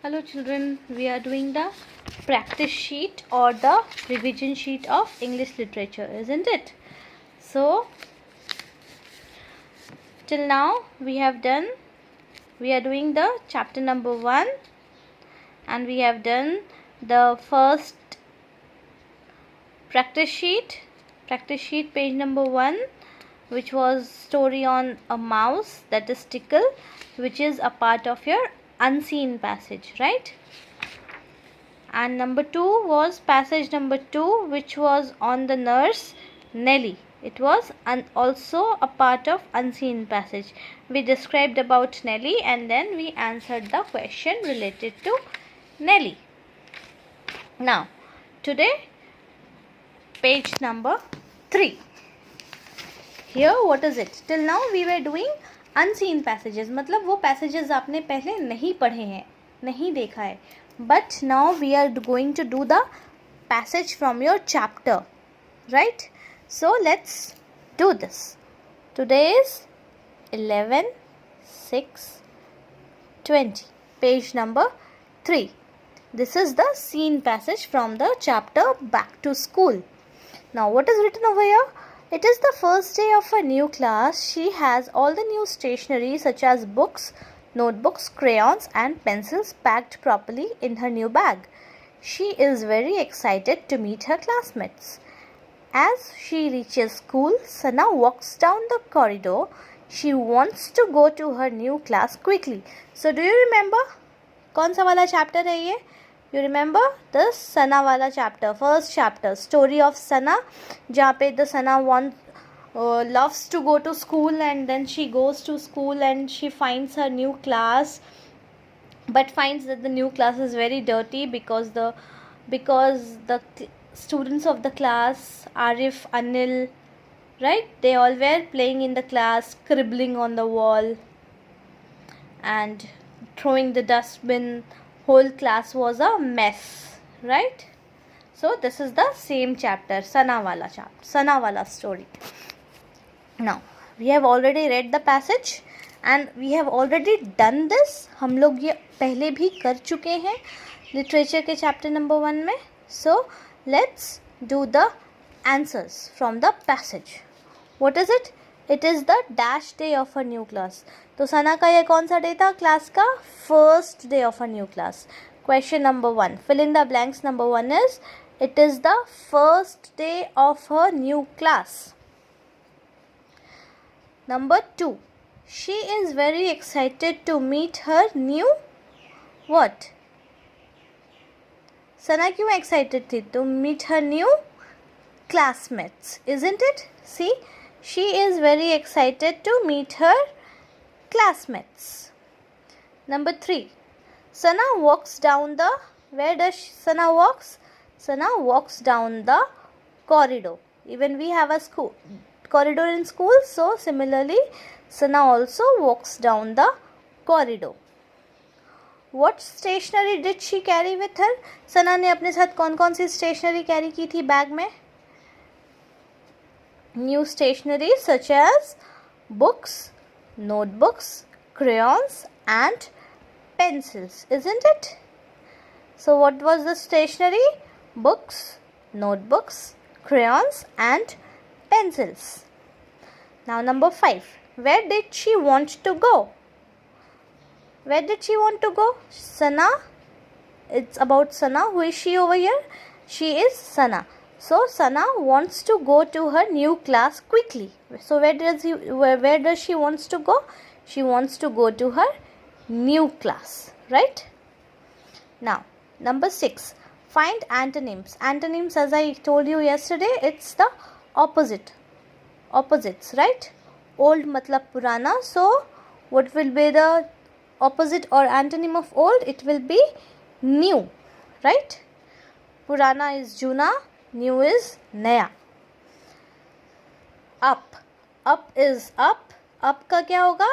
Hello children, we are doing the practice sheet or the revision sheet of English literature, isn't it? So till now we are doing the chapter number 1 and we have done the first practice sheet page number 1, which was story on a mouse, that is Tickle, which is a part of your unseen passage, right? And number 2 was passage number 2, which was on the nurse Nelly. It was also a part of unseen passage. We described about Nelly and then we answered the question related to Nelly. Now today page number 3. Here what is it? Till now we were doing unseen passages, मतलब वो passages आपने पहले नहीं पढ़े हैं, नहीं देखा है. But now we are going to do the passage from your chapter, right? So let's do this. Today is 11/6/20, page number 3. This is the scene passage from the chapter Back to School. Now what is written over here? It is the first day of a new class. She has all the new stationery such as books, notebooks, crayons and pencils packed properly in her new bag. She is very excited to meet her classmates. As she reaches school, Sana walks down the corridor. She wants to go to her new class quickly. So do you remember? कौन सा वाला chapter है ये? You remember the Sana वाला chapter, first chapter, story of Sana, जहाँ पे the Sana loves to go to school and then she goes to school and she finds her new class, but finds that the new class is very dirty because the students of the class, Arif, Anil, right, they all were playing in the class, scribbling on the wall and throwing the dustbin. Whole class was a mess, right? So this is the same chapter, Sana wala story. Now we have already read the passage and we have already done this. हम लोग ये पहले भी कर चुके हैं literature के chapter number 1 में. So let's do the answers from the passage. What is it? It is the dash day of a new class. तो सना का ये कौन सा डे था? क्लास का first day of a new class. Question number 1. Fill in the blanks. Number 1 is, it is the first day of her new class. Number 2. She is very excited to meet her new what? सना क्यों excited थी? To meet her new classmates, isn't it? See, she is very excited to meet her classmates. Number 3. Sana walks down the, where does Sana walks? Sana walks down the corridor. Even we have a school corridor in school, so similarly Sana also walks down the corridor. What stationery did she carry with her? Sana ने अपने साथ कौन कौन सी stationery carry की थी bag में? New stationery such as books, notebooks, crayons and pencils, isn't it? So what was the stationery? Books, notebooks, crayons and pencils. Now number 5. Where did she want to go? Where did she want to go? Sana. It's about Sana. Who is she over here? She is Sana. So Sana wants to go to her new class quickly. So where does she wants to go? She wants to go to her new class, right? Now number 6. Find antonyms. Antonyms, as I told you yesterday, it's the opposites, right? Old matlab purana. So what will be the opposite or antonym of old? It will be new, right? Purana is juna, new is naya. Up is up. Up का क्या होगा?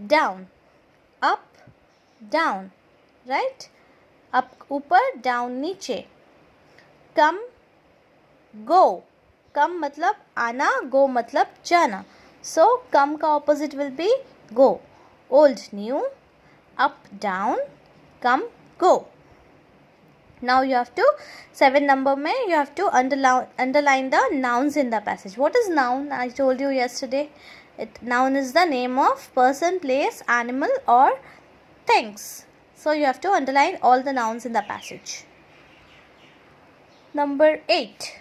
Down. Up, down, right? Up ऊपर, down नीचे. Come, go. Come मतलब आना, go मतलब जाना. So come का opposite will be go. Old, new. Up, down. Come, Go. Now you have to 7 number mein you have to underline the nouns in the passage. What is noun? I told you yesterday. Noun is the name of person, place, animal or things. So you have to underline all the nouns in the passage. Number 8.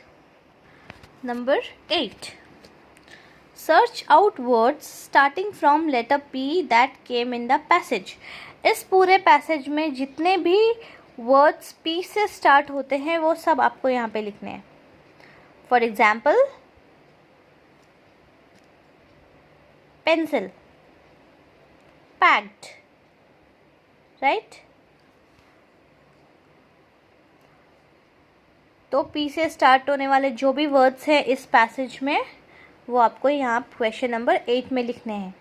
Search out words starting from letter P that came in the passage. इस पूरे passage में जितने भी words P से start होते हैं वो सब आपको यहाँ पे लिखने हैं. For example, pencil, packed, right. तो P से स्टार्ट होने वाले जो भी वर्ड्स हैं इस पैसेज में वो आपको यहाँ क्वेश्चन नंबर 8 में लिखने हैं.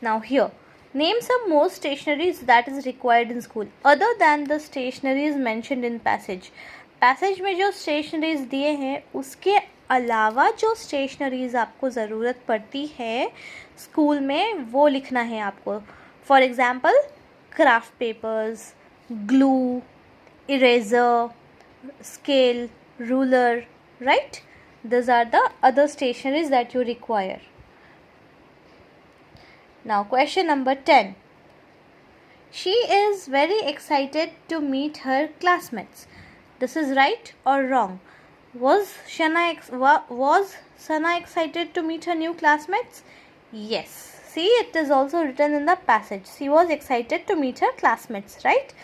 Now here, name some more stationeries that is required in school other than the stationeries mentioned in passage. Passage में जो स्टेशनरीज दिए हैं उसके अलावा जो स्टेशनरीज आपको ज़रूरत पड़ती है स्कूल में वो लिखना है आपको. For example, craft papers, glue, eraser, scale, ruler, right. These are the other stationeries that you require. Now question number 10. She is very excited to meet her classmates. This is right or wrong? Was Sana excited to meet her new classmates? Yes. See, it is also written in the passage. She was excited to meet her classmates, right?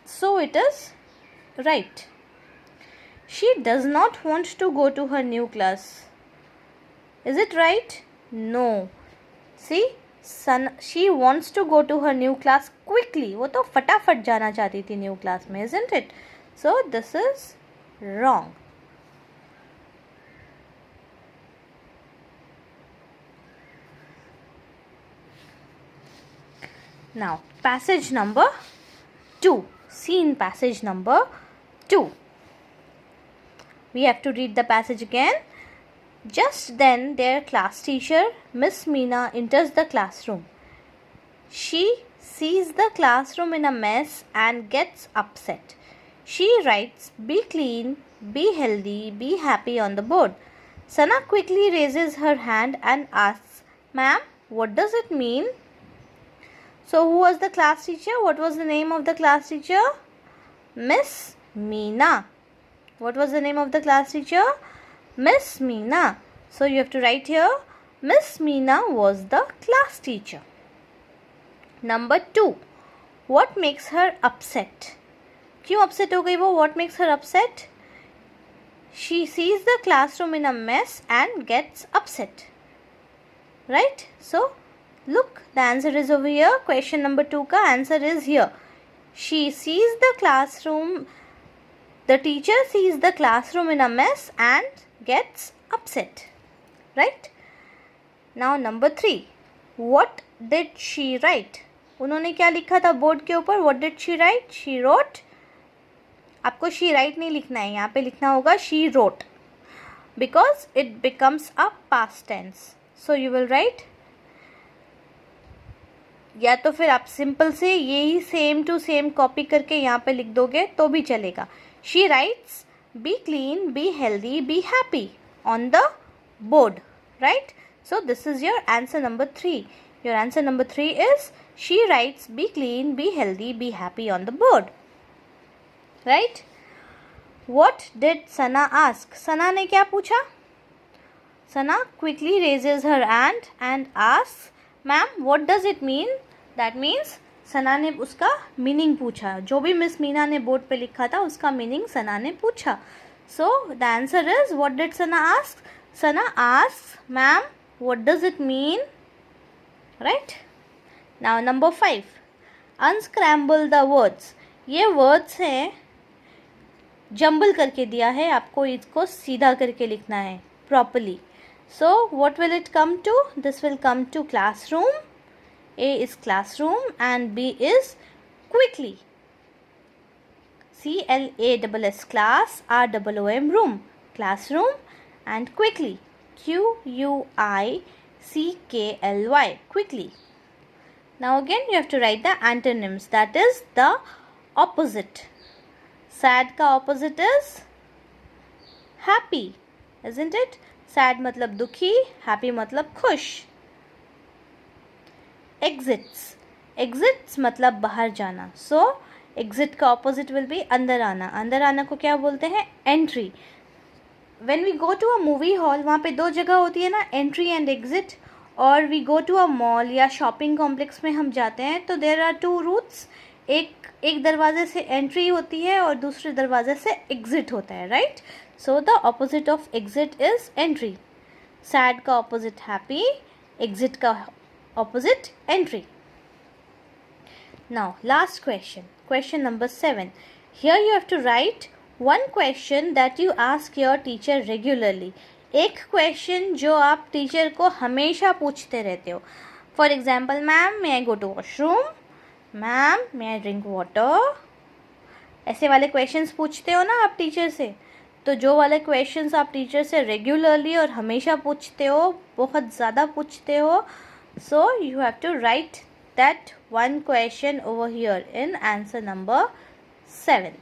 So it is right. She does not want to go to her new class. Is it right? No. See, she wants to go to her new class quickly. वो तो फटाफट जाना चाहती थी new class में, isn't it? So this is wrong. Now passage number 2. Scene passage number 2. We have to read the passage again. Just then their class teacher, Miss Meena, enters the classroom. She sees the classroom in a mess and gets upset. She writes, "Be clean, be healthy, be happy" on the board. Sana quickly raises her hand and asks, "Ma'am, what does it mean?" So who was the class teacher? What was the name of the class teacher? Miss Meena. What was the name of the class teacher? Miss Meena. So you have to write here, Miss Meena was the class teacher. Number 2. What makes her upset? क्यों upset हो गई वो? What makes her upset? She sees the classroom in a mess and gets upset. Right? So look, the answer is over here. Question number 2 का answer is here. She sees the classroom. The teacher sees the classroom in a mess and gets upset. Right? Now number 3. What did she write? उन्होंने क्या लिखा था board के ऊपर? What did she write? She wrote. आपको she write नहीं लिखना है, यहाँ पे लिखना होगा she wrote because it becomes a past tense. So you will write, या तो फिर आप सिंपल से यही सेम टू सेम कॉपी करके यहाँ पे लिख दोगे तो भी चलेगा. She writes, "Be clean, be healthy, be happy" on the board, right? So this is your answer number 3. Your answer number 3 is she writes, "Be clean, be healthy, be happy" on the board, right? What did Sana ask? Sana ने क्या पूछा? Sana quickly raises her hand and asks, "Ma'am, what does it mean?" That means सना ने उसका meaning पूछा. जो भी miss Meena ने board पे लिखा था उसका मीनिंग सना ने पूछा. So the answer is, what did Sana ask? Sana ask, "ma'am, what does it mean?" Right. Now number 5, unscramble the words. ये वर्ड्स हैं, जंबल करके दिया है आपको, इसको सीधा करके लिखना है properly. So what will it come to? This will come to classroom. A is classroom and B is quickly. CLASS class, ROOM room, classroom and quickly. Q-U-I-C-K-L-Y. Quickly. Now again you have to write the antonyms, that is the opposite. Sad का opposite is happy, isn't it? Sad मतलब दुखी, happy मतलब खुश. Exits मतलब बाहर जाना. So exit का opposite will be अंदर आना. अंदर आना को क्या बोलते हैं? Entry. When we go to a movie hall, वहाँ पे दो जगह होती है ना, entry and exit. और we go to a mall या shopping complex में हम जाते हैं, तो there are two routes. एक दरवाजे से एंट्री होती है और दूसरे दरवाजे से एग्जिट होता है, right? So the opposite of exit is entry. Sad का ऑपोजिट हैप्पी, एग्जिट का opposite entry. Now last question number 7. Here you have to write one question that you ask your teacher regularly. एक question जो आप teacher को हमेशा पूछते रहते हो. For example, ma'am may I go to washroom, ma'am may I drink water. ऐसे वाले क्वेश्चंस पूछते हो ना आप टीचर से. तो जो वाले क्वेश्चंस आप टीचर से रेगुलरली और हमेशा पूछते हो, बहुत ज़्यादा पूछते हो, so you have to write that one question over here in answer number 7.